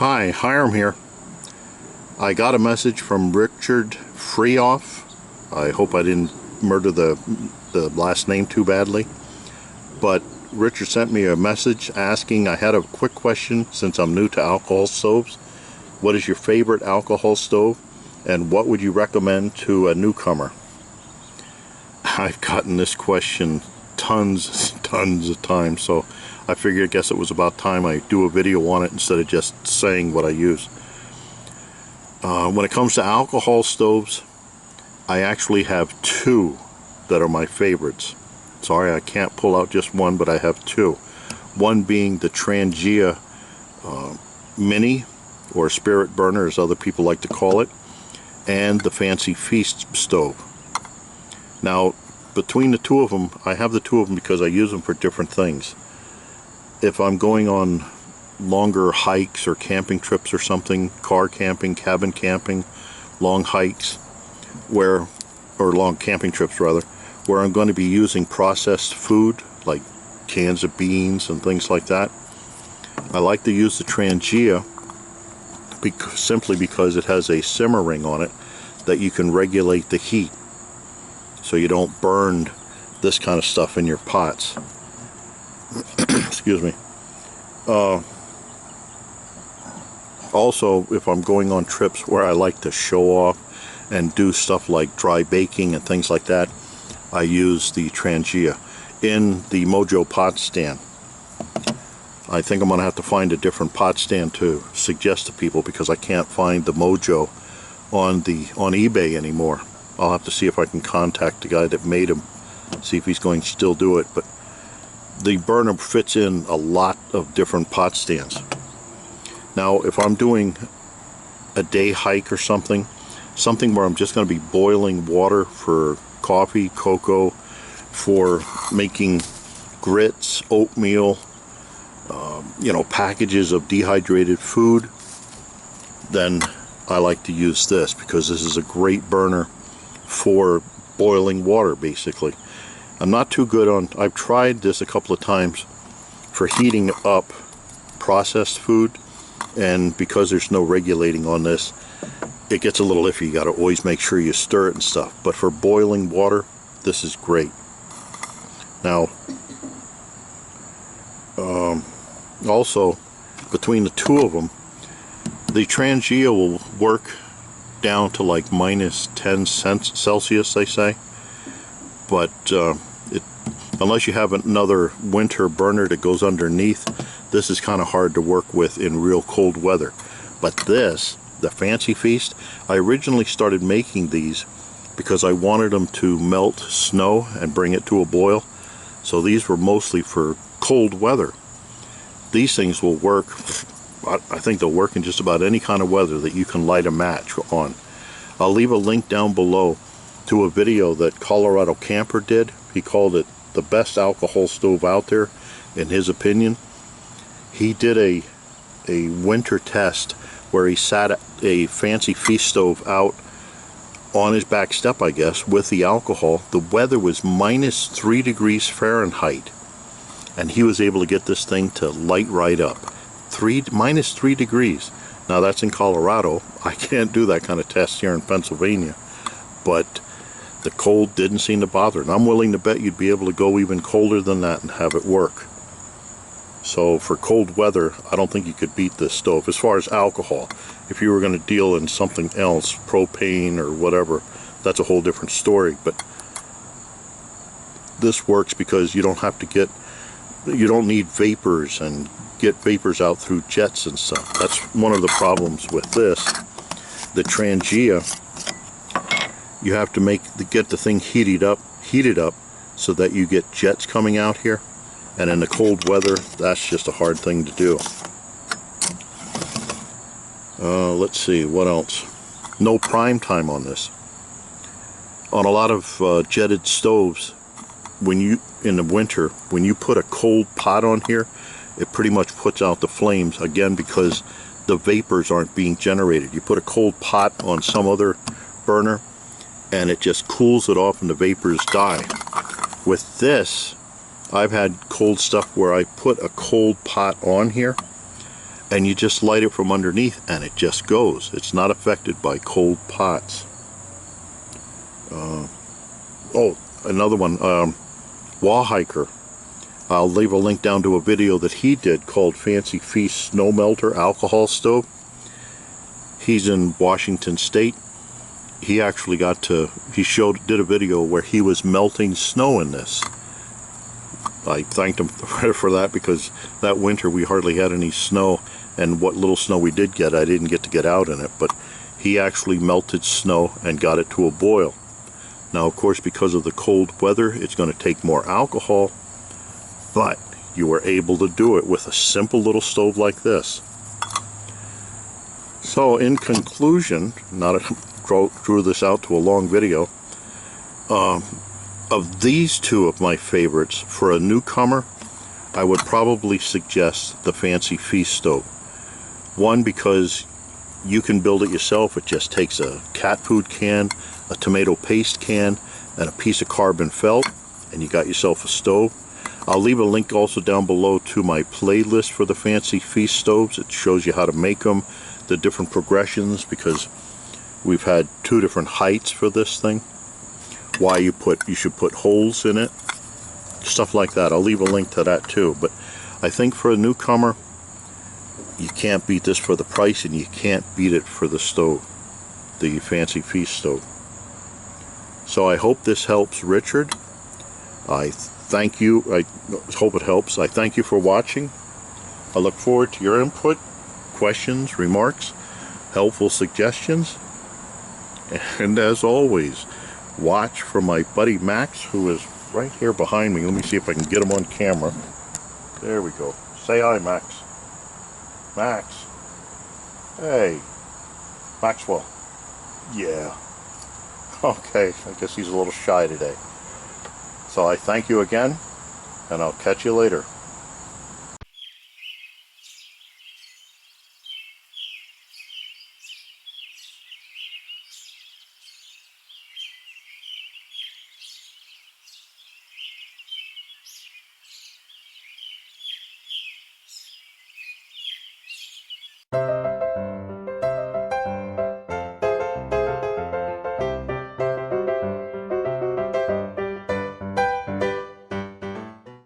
Hi, Hiram here. I got a message from Richard Freeouf. I hope I didn't murder the last name too badly. But Richard sent me a message asking, I had a quick question since I'm new to alcohol stoves. What is your favorite alcohol stove and what would you recommend to a newcomer? I've gotten this question tons of times, so I figured, I guess it was about time I do a video on it instead of just saying what I use. When it comes to alcohol stoves, I actually have two that are my favorites. Sorry, I can't pull out just one, but I have two. One being the Trangia Mini, or Spirit Burner as other people like to call it, and the Fancy Feast stove. Now, between the two of them, I have the two of them because I use them for different things. If I'm going on longer hikes or camping trips or something, car camping, cabin camping, long hikes, or long camping trips rather, where I'm going to be using processed food like cans of beans and things like that, I like to use the Trangia simply because it has a simmer ring on it that you can regulate the heat so you don't burn this kind of stuff in your pots. Excuse me. Also, if I'm going on trips where I like to show off and do stuff like dry baking and things like that, I use the Trangia in the Mojo pot stand. I think I'm going to have to find a different pot stand to suggest to people because I can't find the Mojo on eBay anymore. I'll have to see if I can contact the guy that made them, see if he's going to still do it. But the burner fits in a lot of different pot stands. Now, if I'm doing a day hike or something where I'm just going to be boiling water for coffee, cocoa, for making grits, oatmeal, packages of dehydrated food, then I like to use this because this is a great burner for boiling water, basically. I'm not too good on, I've tried this a couple of times for heating up processed food, and because there's no regulating on this, it gets a little iffy. You got to always make sure you stir it and stuff. But for boiling water, this is great. Now, also, between the two of them, the Trangia will work down to like minus 10 Celsius, they say. But unless you have another winter burner that goes underneath, this is kind of hard to work with in real cold weather. But this, the Fancy Feast, I originally started making these because I wanted them to melt snow and bring it to a boil. So these were mostly for cold weather. These things will work, I think they'll work in just about any kind of weather that you can light a match on. I'll leave a link down below to a video that ColoradoCamper did. He called it the best alcohol stove out there, in his opinion. He did a winter test where he sat a Fancy Feast stove out on his back step, I guess, with the alcohol. The weather was minus 3 degrees Fahrenheit, and he was able to get this thing to light right up. Minus 3 degrees. Now that's in Colorado. I can't do that kind of test here in Pennsylvania, but the cold didn't seem to bother, and I'm willing to bet you'd be able to go even colder than that and have it work. So for cold weather, I don't think you could beat this stove. As far as alcohol, if you were going to deal in something else, propane or whatever, that's a whole different story. But this works because you don't have to you don't need vapors and get vapors out through jets and stuff. That's one of the problems with this. The Trangia, you have to get the thing heated up so that you get jets coming out here. And in the cold weather, that's just a hard thing to do. Let's see, what else? No prime time on this. On a lot of jetted stoves, in the winter, when you put a cold pot on here, it pretty much puts out the flames, again, because the vapors aren't being generated. You put a cold pot on some other burner, and it just cools it off and the vapors die. With this, I've had cold stuff where I put a cold pot on here and you just light it from underneath and it just goes. It's not affected by cold pots. Oh, another one, Wawhiker. I'll leave a link down to a video that he did called Fancy Feast Snow Melter Alcohol Stove. He's in Washington State. He actually did a video where he was melting snow in this. I thanked him for that, because that winter we hardly had any snow, and what little snow we did get, I didn't get to get out in it, but he actually melted snow and got it to a boil. Now, of course, because of the cold weather, it's going to take more alcohol, but you were able to do it with a simple little stove like this. So, in conclusion, drew this out to a long video, of these two of my favorites, for a newcomer, I would probably suggest the Fancy Feast stove. One, because you can build it yourself. It just takes a cat food can, a tomato paste can, and a piece of carbon felt, and you got yourself a stove. I'll leave a link also down below to my playlist for the Fancy Feast stoves. It shows you how to make them, the different progressions, because we've had 2 different heights for this thing. Why you should put holes in it, stuff like that. I'll leave a link to that too. But I think for a newcomer, you can't beat this for the price, and you can't beat it for the stove, the Fancy Feast stove. So I hope this helps Richard. I thank you. I hope it helps. I thank you for watching. I look forward to your input, questions, remarks, helpful suggestions. And as always, watch for my buddy Max, who is right here behind me. Let me see if I can get him on camera. There we go. Say hi, Max. Max. Hey. Maxwell. Yeah. Okay, I guess he's a little shy today. So I thank you again, and I'll catch you later.